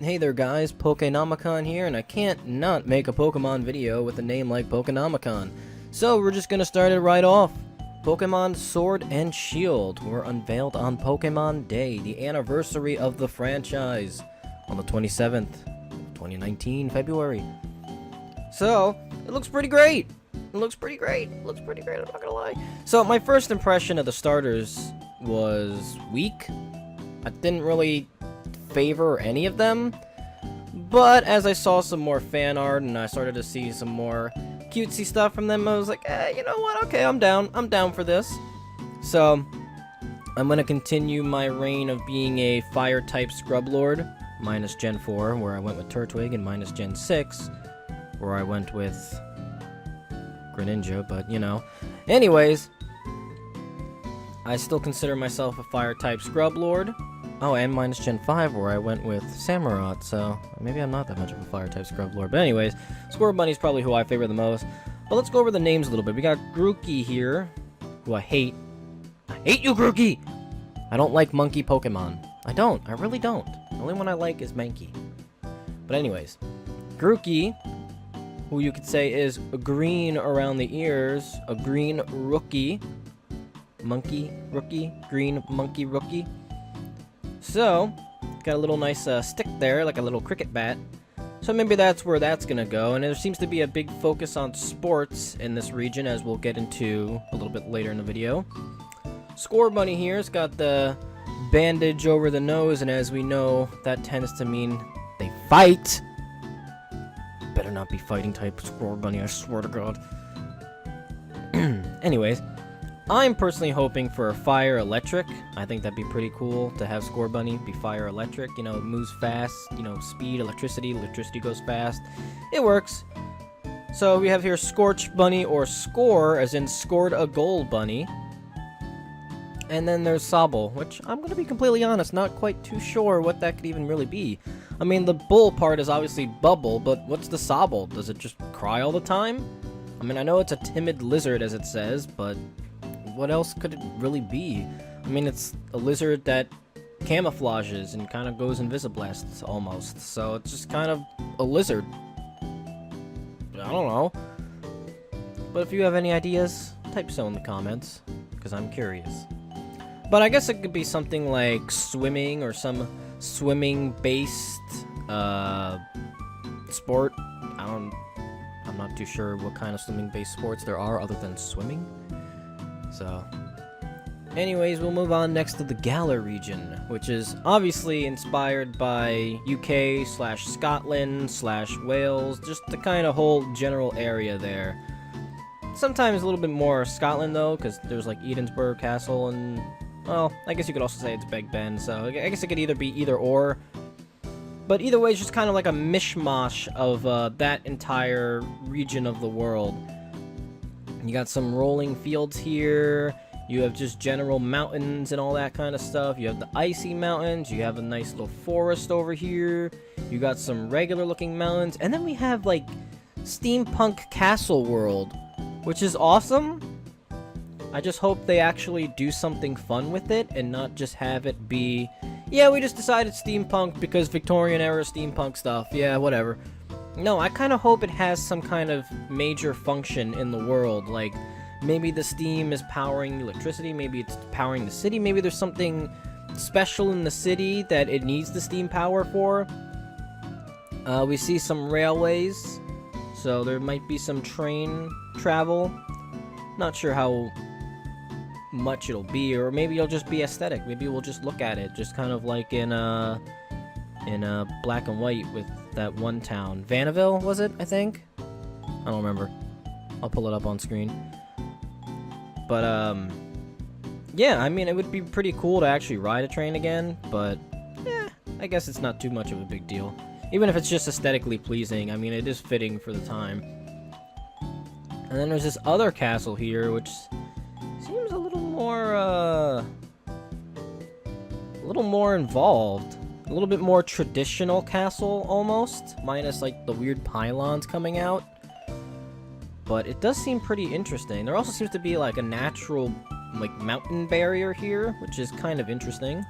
Hey there guys, Pokenomicon here, and I can't not make a Pokemon video with a name like Pokenomicon. So we're just gonna start it right off. Pokemon Sword and Shield were unveiled on Pokemon Day, the anniversary of the franchise, on the 27th, 2019, February. So, it looks pretty great! I'm not gonna lie. So, my first impression of the starters was weak. I didn't really favor any of them, but as I saw some more fan art and I started to see some more cutesy stuff from them, I was like, you know what, okay, I'm down for this. So I'm gonna continue my reign of being a fire type scrub lord, minus Gen 4 where I went with Turtwig, and minus Gen 6 where I went with Greninja, but you know. Anyways, I still consider myself a fire type scrub lord. Oh, and minus Gen 5, where I went with Samurott, so maybe I'm not that much of a fire-type scrub lord. But anyways, Scorbunny's probably who I favor the most. But let's go over the names a little bit. We got Grookey here, who I hate. I hate you, Grookey! I don't like monkey Pokemon. I really don't. The only one I like is Mankey. But anyways, Grookey, who you could say is green around the ears, a green rookie. Monkey rookie, green monkey rookie. So, got a little nice stick there, like a little cricket bat. So maybe that's where that's gonna go. And there seems to be a big focus on sports in this region, as we'll get into a little bit later in the video. Scorbunny here's got the bandage over the nose, and as we know, that tends to mean they fight. Better not be fighting type Scorbunny, I swear to God. Anyways, I'm personally hoping for Fire Electric. I think that'd be pretty cool to have Scorbunny be Fire Electric. You know, it moves fast, you know, speed, electricity goes fast. It works. So we have here Scorch Bunny, or Score, as in scored a goal bunny. And then there's Sobble, which I'm going to be completely honest, not quite too sure what that could even really be. I mean, the bull part is obviously Bubble, but what's the Sobble? Does it just cry all the time? I mean, I know it's a timid lizard, as it says, but what else could it really be? I mean, it's a lizard that camouflages and kind of goes Invisiblasts almost. So it's just kind of a lizard. I don't know. But if you have any ideas, type so in the comments, because I'm curious. But I guess it could be something like swimming, or some swimming-based sport. I'm not too sure what kind of swimming-based sports there are other than swimming. So, anyways, we'll move on next to the Galar region, which is obviously inspired by UK/Scotland/Wales, just the kind of whole general area there. Sometimes a little bit more Scotland, though, because there's like Edinburgh Castle, and, well, I guess you could also say it's Big Ben, so I guess it could either be either or. But either way, it's just kind of like a mishmash of that entire region of the world. You got some rolling fields here, you have just general mountains and all that kind of stuff, you have the icy mountains, you have a nice little forest over here, you got some regular looking mountains, and then we have like Steampunk Castle World, which is awesome. I just hope they actually do something fun with it and not just have it be, yeah, we just decided steampunk because Victorian era steampunk stuff, yeah, whatever. No, I kind of hope it has some kind of major function in the world, like maybe the steam is powering electricity, maybe it's powering the city, maybe there's something special in the city that it needs the steam power for. We see some railways, so there might be some train travel. Not sure how much it'll be, or maybe it'll just be aesthetic. Maybe we'll just look at it, just kind of like in black and white with that one town. Vanaville, was it, I think? I don't remember. I'll pull it up on screen. But, yeah, I mean, it would be pretty cool to actually ride a train again, but, I guess it's not too much of a big deal. Even if it's just aesthetically pleasing, I mean, it is fitting for the time. And then there's this other castle here, which seems a little more involved. A little bit more traditional castle, almost, minus, like, the weird pylons coming out. But it does seem pretty interesting. There also seems to be, like, a natural, like, mountain barrier here, which is kind of interesting.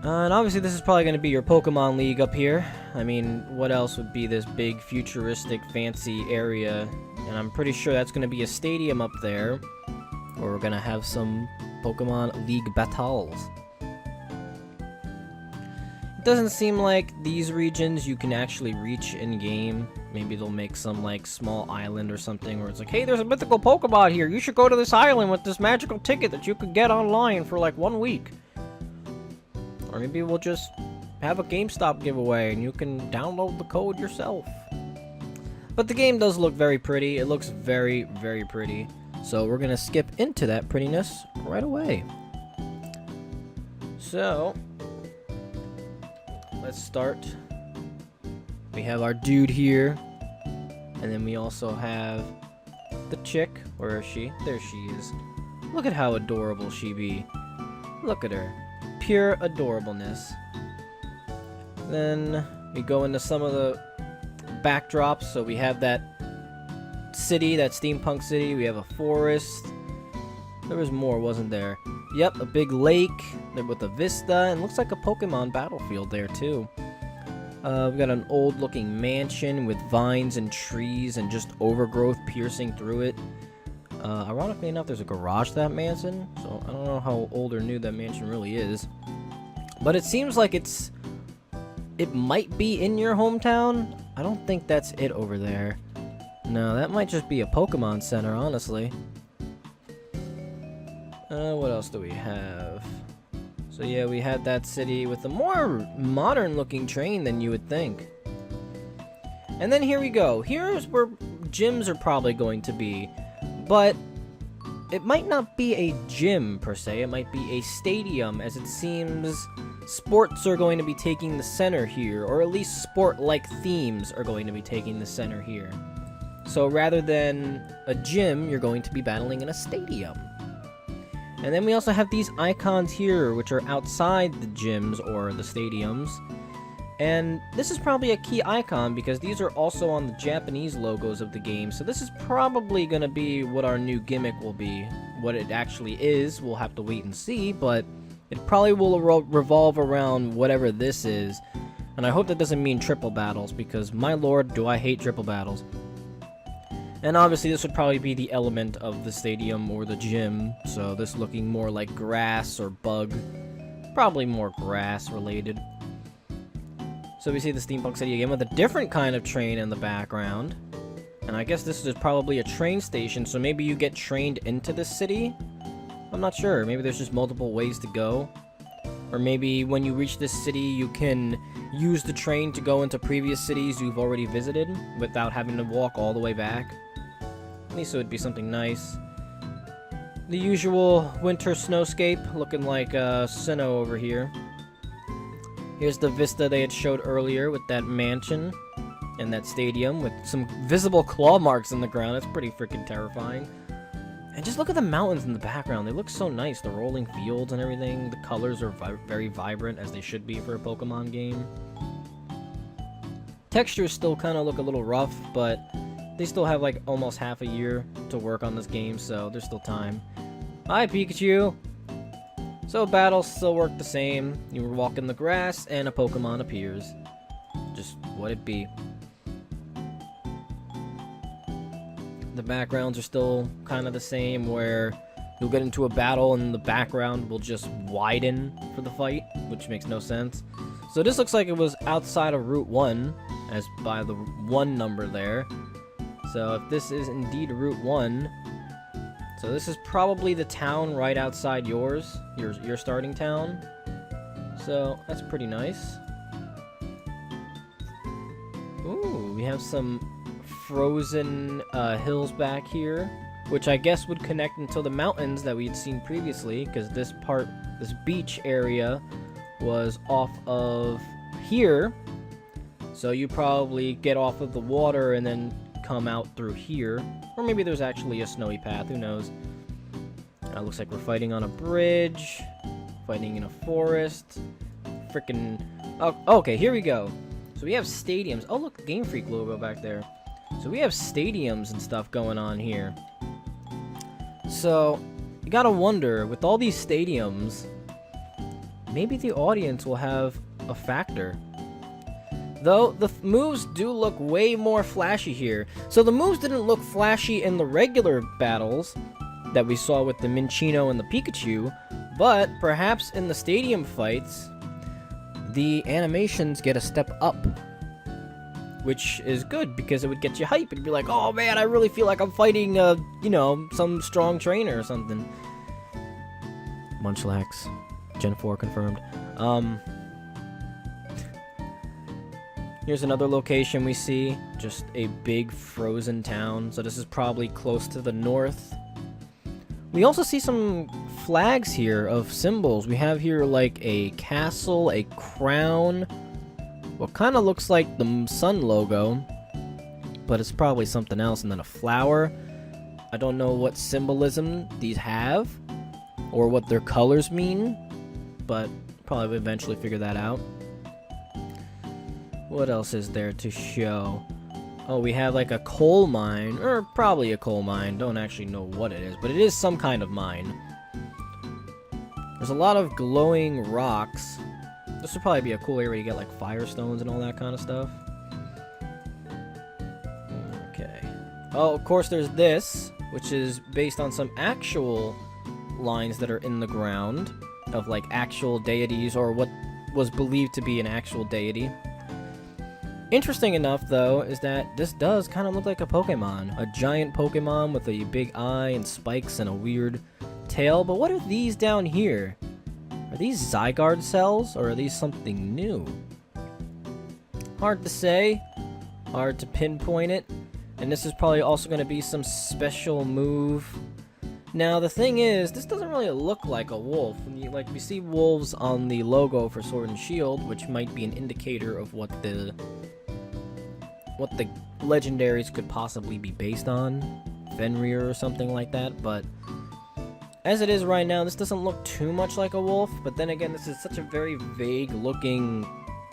And obviously this is probably going to be your Pokemon League up here. I mean, what else would be this big, futuristic, fancy area? And I'm pretty sure that's going to be a stadium up there, where we're going to have some Pokemon League battles. It doesn't seem like these regions you can actually reach in-game. Maybe they'll make some, like, small island or something where it's like, hey, there's a mythical Pokemon here. You should go to this island with this magical ticket that you could get online for, like, 1 week. Or maybe we'll just have a GameStop giveaway and you can download the code yourself. But the game does look very pretty. It looks very, very pretty. So we're going to skip into that prettiness right away. So, let's start. We have our dude here. And then we also have the chick. Where is she? There she is. Look at how adorable she be. Look at her. Pure adorableness. Then we go into some of the backdrops. So we have that city, that steampunk city. We have a forest. There was more, wasn't there? Yep, a big lake with a vista, and looks like a Pokemon battlefield there too. We've got an old looking mansion with vines and trees and just overgrowth piercing through it. Ironically enough, there's a garage to that mansion, so I don't know how old or new that mansion really is. But it seems like it might be in your hometown. I don't think that's it over there. No, that might just be a Pokemon Center, honestly. What else do we have? So yeah, we had that city with a more modern looking train than you would think. And then here we go. Here's where gyms are probably going to be. But it might not be a gym, per se. It might be a stadium, as it seems sports are going to be taking the center here. Or at least sport-like themes are going to be taking the center here. So rather than a gym, you're going to be battling in a stadium. And then we also have these icons here, which are outside the gyms or the stadiums. And this is probably a key icon because these are also on the Japanese logos of the game. So this is probably going to be what our new gimmick will be. What it actually is, we'll have to wait and see, but it probably will revolve around whatever this is. And I hope that doesn't mean triple battles, because my lord, do I hate triple battles. And obviously this would probably be the element of the stadium or the gym. So this looking more like grass or bug. Probably more grass related. So we see the Steampunk City again with a different kind of train in the background. And I guess this is probably a train station, so maybe you get trained into this city? I'm not sure. Maybe there's just multiple ways to go. Or maybe when you reach this city, you can use the train to go into previous cities you've already visited without having to walk all the way back. At least it would be something nice. The usual winter snowscape, looking like Sinnoh over here. Here's the vista they had showed earlier with that mansion and that stadium with some visible claw marks in the ground. That's pretty freaking terrifying. And just look at the mountains in the background. They look so nice. The rolling fields and everything. The colors are very vibrant, as they should be for a Pokemon game. Textures still kind of look a little rough, but they still have like almost half a year to work on this game, so there's still time. Hi, Pikachu! So battles still work the same. You walk in the grass and a Pokemon appears. Just what it be. The backgrounds are still kind of the same, where you'll get into a battle and the background will just widen for the fight, which makes no sense. So this looks like it was outside of Route 1, as by the 1 number there. So if this is indeed Route 1, so this is probably the town right outside yours, your starting town. So that's pretty nice. Ooh, we have some frozen hills back here, which I guess would connect into the mountains that we'd seen previously, because this beach area was off of here. So you probably get off of the water and then come out through here. Or maybe there's actually a snowy path, who knows. Looks like we're fighting on a bridge, fighting in a forest. Frickin'... Oh, okay, here we go. So we have stadiums. Oh, look, Game Freak logo back there. So we have stadiums and stuff going on here. So, you gotta wonder, with all these stadiums, maybe the audience will have a factor. Though, the moves do look way more flashy here. So the moves didn't look flashy in the regular battles that we saw with the Minccino and the Pikachu, but perhaps in the stadium fights, the animations get a step up. Which is good, because it would get you hype. It'd be like, oh man, I really feel like I'm fighting, you know, some strong trainer or something. Munchlax. Gen 4 confirmed. Here's another location we see. Just a big frozen town. So this is probably close to the north. We also see some flags here of symbols. We have here like a castle, a crown. What kind of looks like the sun logo, but it's probably something else. And then a flower. I don't know what symbolism these have, or what their colors mean, but probably eventually figure that out. What else is there to show? Oh, we have like a coal mine, or probably a coal mine. Don't actually know what it is, but it is some kind of mine. There's a lot of glowing rocks. This would probably be a cool area to get like firestones and all that kind of stuff. Okay. Oh, of course there's this, which is based on some actual lines that are in the ground of like actual deities, or what was believed to be an actual deity. Interesting enough, though, is that this does kind of look like a Pokemon. A giant Pokemon with a big eye and spikes and a weird tail. But what are these down here? Are these Zygarde cells, or are these something new? Hard to say. Hard to pinpoint it. And this is probably also going to be some special move. Now, the thing is, this doesn't really look like a wolf. We see wolves on the logo for Sword and Shield, which might be an indicator of what the legendaries could possibly be based on. Fenrir or something like that, but as it is right now, this doesn't look too much like a wolf. But then again, this is such a very vague looking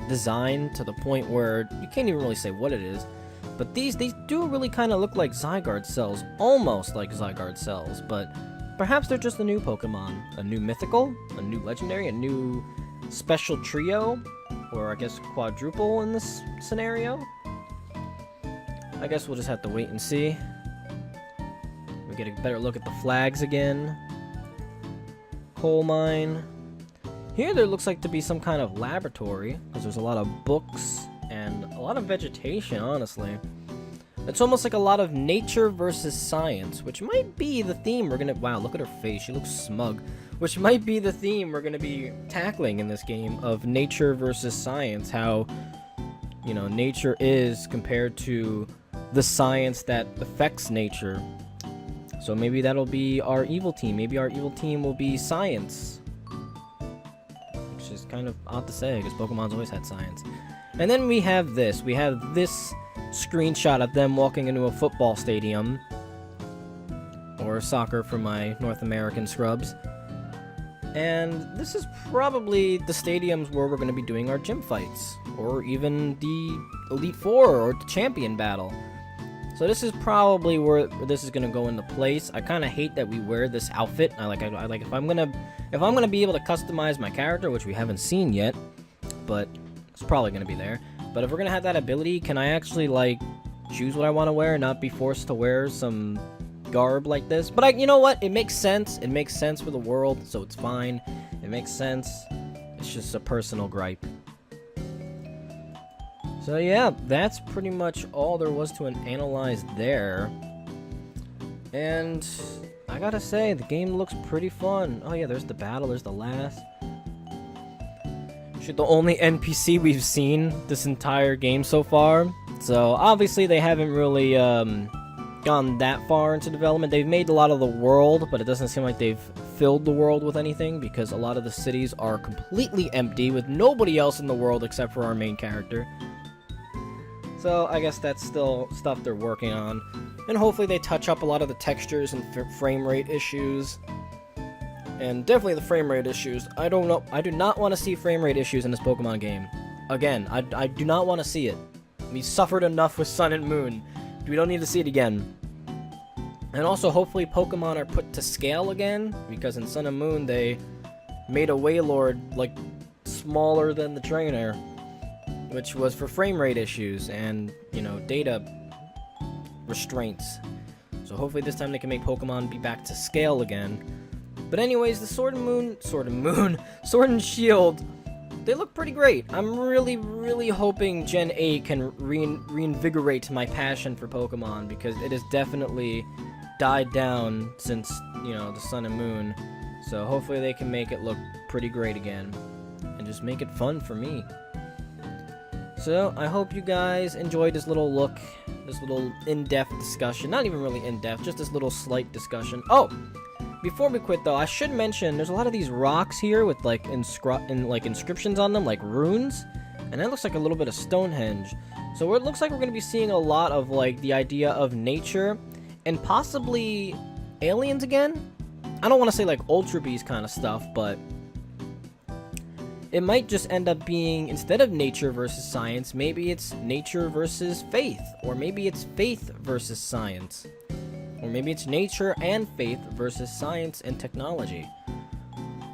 design to the point where you can't even really say what it is. But these do really kind of look like Zygarde cells, almost like Zygarde cells, but perhaps they're just a new Pokemon. A new mythical, a new legendary, a new special trio, or I guess quadruple in this scenario. I guess we'll just have to wait and see. We get a better look at the flags again. Coal mine. Here there looks like to be some kind of laboratory, because there's a lot of books and a lot of vegetation, honestly. It's almost like a lot of nature versus science, which might be the theme we're gonna... Wow, look at her face. She looks smug. Which might be the theme we're gonna be tackling in this game of nature versus science. How, you know, nature is compared to the science that affects nature. So maybe that'll be our evil team. Maybe our evil team will be science. Which is kind of odd to say, because Pokemon's always had science. And then we have this. We have this screenshot of them walking into a football stadium. Or soccer for my North American scrubs. And this is probably the stadiums where we're going to be doing our gym fights. Or even the Elite Four or the champion battle. So this is probably where this is gonna go into place. I kind of hate that we wear this outfit. I like if I'm gonna be able to customize my character, which we haven't seen yet, but it's probably gonna be there. But if we're gonna have that ability, can I actually like choose what I want to wear and not be forced to wear some garb like this? But you know what? It makes sense. It makes sense for the world, so it's fine. It makes sense. It's just a personal gripe. So yeah, that's pretty much all there was to analyze there. And I gotta say, the game looks pretty fun. Oh yeah, there's the battle, there's the last. Shit, the only NPC we've seen this entire game so far. So obviously they haven't really gone that far into development. They've made a lot of the world, but it doesn't seem like they've filled the world with anything, because a lot of the cities are completely empty with nobody else in the world except for our main character. So I guess that's still stuff they're working on. And hopefully they touch up a lot of the textures and frame rate issues. And definitely the frame rate issues. I don't know. I do not want to see frame rate issues in this Pokemon game. Again, I do not want to see it. We suffered enough with Sun and Moon. We don't need to see it again. And also hopefully Pokemon are put to scale again, because in Sun and Moon they made a Wailord like smaller than the trainer, which was for frame rate issues and, you know, data restraints. So hopefully this time they can make Pokemon be back to scale again. But anyways, the Sword and Shield, they look pretty great. I'm really hoping Gen 8 can reinvigorate my passion for Pokemon, because it has definitely died down since, you know, the Sun and Moon. So hopefully they can make it look pretty great again and just make it fun for me. So I hope you guys enjoyed this little look, this little in-depth discussion. Not even really in-depth, just this little slight discussion. Oh, before we quit though, I should mention there's a lot of these rocks here with like inscriptions on them, like runes, and that looks like a little bit of Stonehenge. So it looks like we're going to be seeing a lot of like the idea of nature and possibly aliens again. I don't want to say like Ultra Beast kind of stuff, but it might just end up being, instead of nature versus science, maybe it's nature versus faith, or maybe it's faith versus science, or maybe it's nature and faith versus science and technology.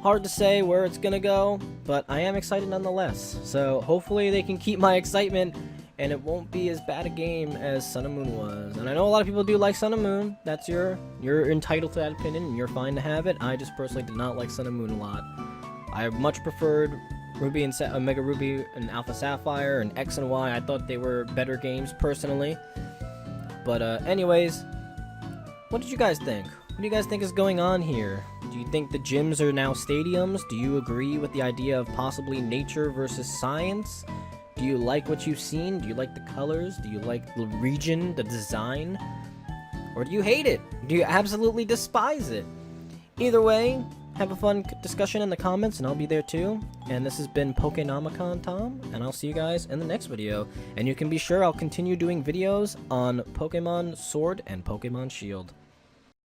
Hard to say where it's gonna go, but I am excited nonetheless. So hopefully they can keep my excitement and it won't be as bad a game as Sun and Moon was. And I know a lot of people do like Sun and Moon. That's you're entitled to that opinion, and you're fine to have it. I just personally did not like Sun and Moon a lot. I much preferred Ruby and Omega Ruby and Alpha Sapphire and X and Y. I thought they were better games personally. But anyways, what did you guys think? What do you guys think is going on here? Do you think the gyms are now stadiums? Do you agree with the idea of possibly nature versus science? Do you like what you've seen? Do you like the colors? Do you like the region, the design? Or do you hate it? Do you absolutely despise it? Either way, have a fun discussion in the comments, and I'll be there too. And this has been Pokenomicon Tom, and I'll see you guys in the next video. And you can be sure I'll continue doing videos on Pokemon Sword and Pokemon Shield.